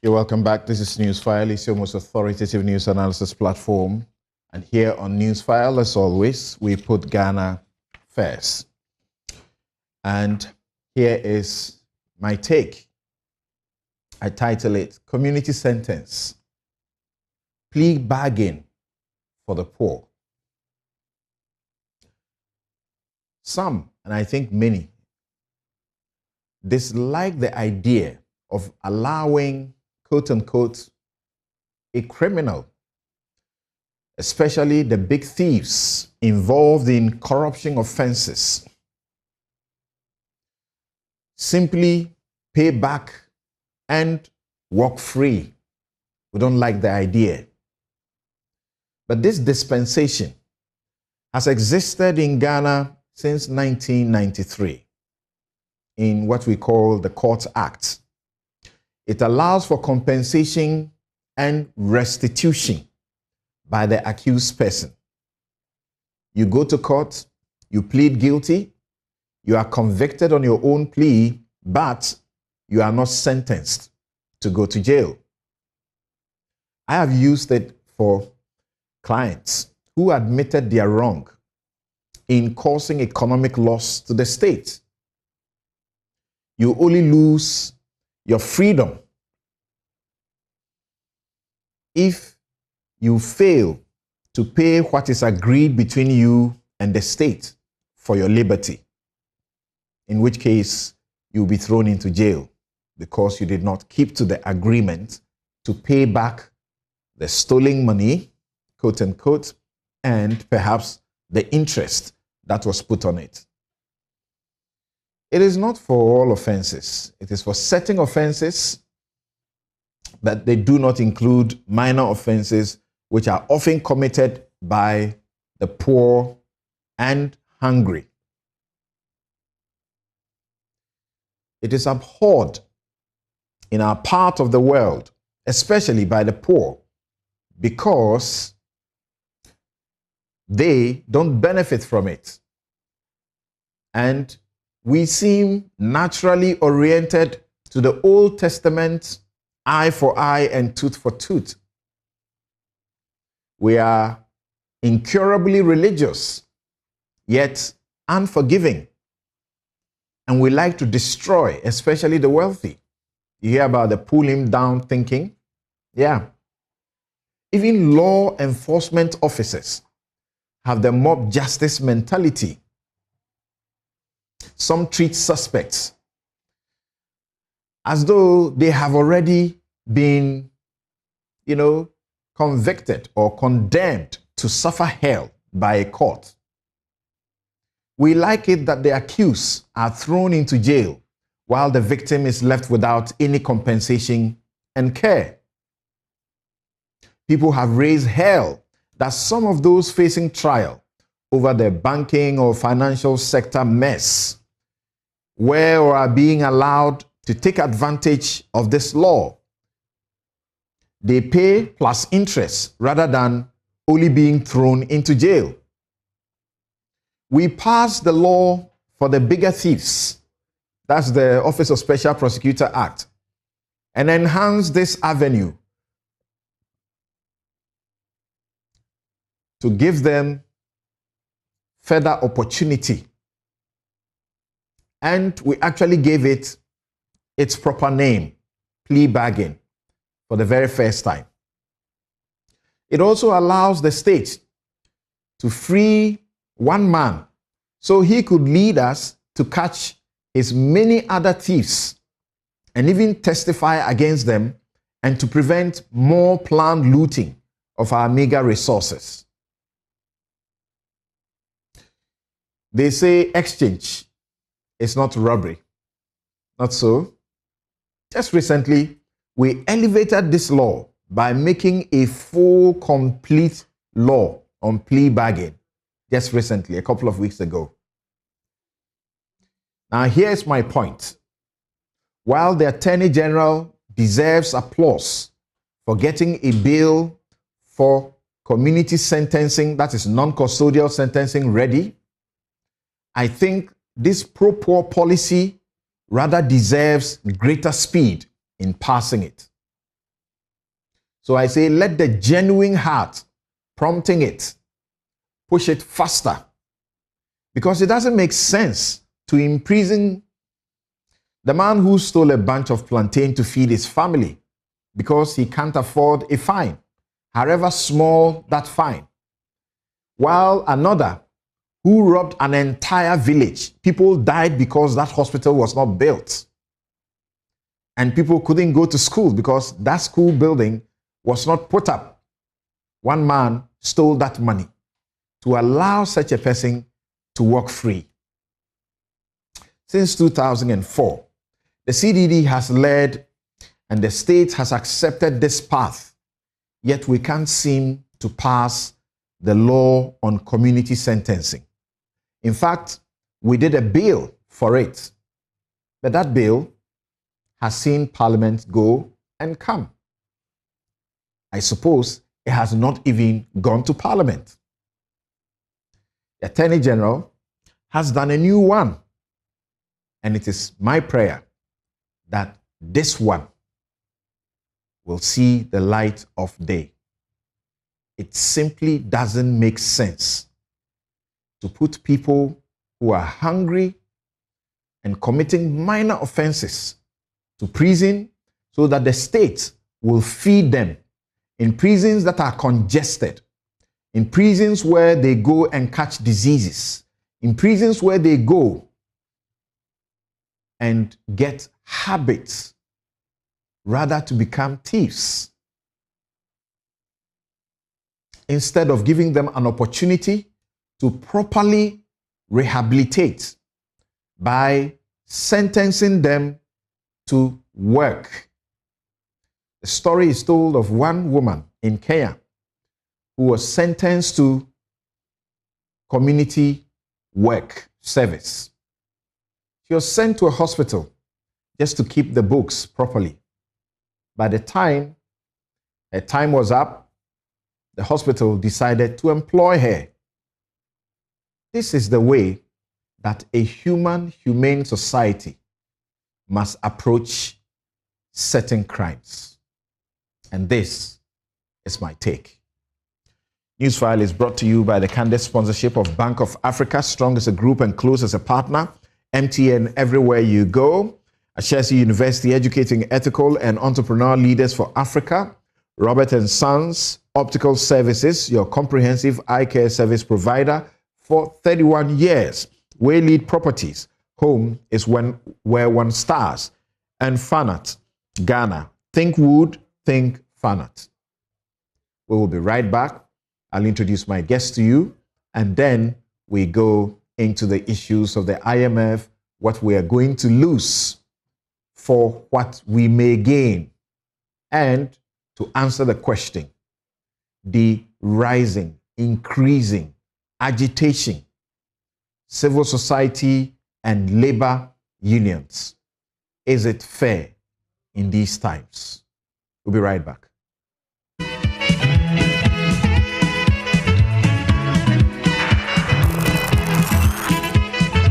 You're welcome back. This is Newsfile. It's your most authoritative news analysis platform. And here on Newsfile, as always, we put Ghana first. And here is my take. I title it, Community Sentence, Plea Bargain for the Poor. Some, and I think many, dislike the idea of allowing, quote unquote, a criminal, especially the big thieves involved in corruption offenses, simply pay back and walk free. We don't like the idea. But this dispensation has existed in Ghana since 1993 in what we call the Court Act. It allows for compensation and restitution by the accused person. You go to court, you plead guilty, you are convicted on your own plea, but you are not sentenced to go to jail. I have used it for clients who admitted their wrong in causing economic loss to the state. You only lose your freedom if you fail to pay what is agreed between you and the state for your liberty, in which case you'll be thrown into jail because you did not keep to the agreement to pay back the stolen money, quote unquote, and perhaps the interest that was put on it. It is not for all offenses. It is for certain offenses, but they do not include minor offenses, which are often committed by the poor and hungry. It is abhorred in our part of the world, especially by the poor, because they don't benefit from it. And we seem naturally oriented to the Old Testament, eye for eye and tooth for tooth. We are incurably religious, yet unforgiving. And we like to destroy, especially the wealthy. You hear about the pull him down thinking? Yeah. Even law enforcement officers have the mob justice mentality. Some treat suspects as though they have already been, convicted or condemned to suffer hell by a court. We like it that the accused are thrown into jail while the victim is left without any compensation and care. People have raised hell that some of those facing trial over the banking or financial sector mess or are being allowed to take advantage of this law. They pay plus interest rather than only being thrown into jail. We passed the law for the bigger thieves. That's the Office of Special Prosecutor Act. And enhanced this avenue to give them further opportunity. And we actually gave it its proper name, plea bargain, for the very first time. It also allows the state to free one man so he could lead us to catch his many other thieves and even testify against them and to prevent more planned looting of our meager resources. They say exchange is not robbery. Not so. Just recently, we elevated this law by making a full, complete law on plea bargain. Just recently, a couple of weeks ago. Now, here's my point. While the Attorney General deserves applause for getting a bill for community sentencing, that is non-custodial sentencing, ready, I think this pro-poor policy rather deserves greater speed in passing it. So I say, let the genuine heart prompting it push it faster, because it doesn't make sense to imprison the man who stole a bunch of plantain to feed his family because he can't afford a fine, however small that fine, while another who robbed an entire village, people died because that hospital was not built, and people couldn't go to school because that school building was not put up. One man stole that money to allow such a person to walk free. Since 2004, the CDD has led and the state has accepted this path, yet we can't seem to pass the law on community sentencing. In fact, we did a bill for it, but that bill has seen Parliament go and come. I suppose it has not even gone to Parliament. The Attorney General has done a new one, and it is my prayer that this one will see the light of day. It simply doesn't make sense to put people who are hungry and committing minor offenses to prison so that the state will feed them in prisons that are congested, in prisons where they go and catch diseases, in prisons where they go and get habits rather to become thieves, instead of giving them an opportunity to properly rehabilitate by sentencing them to work. The story is told of one woman in Kenya who was sentenced to community work service. She was sent to a hospital just to keep the books properly. By the time her time was up, the hospital decided to employ her. This is the way that a humane society must approach certain crimes. And this is my take. Newsfile is brought to you by the candid sponsorship of Bank of Africa, strong as a group and close as a partner. MTN everywhere you go. Ashesi University, educating ethical and entrepreneurial leaders for Africa. Robert & Sons Optical Services, your comprehensive eye care service provider for 31 years. Waylead Properties, home is where one stars. And Fanat, Ghana. Think wood, think Fanat. We will be right back. I'll introduce my guest to you, and then we go into the issues of the IMF, what we are going to lose for what we may gain, and to answer the question, the rising, increasing agitation, civil society and labor unions. Is it fair in these times? We'll be right back.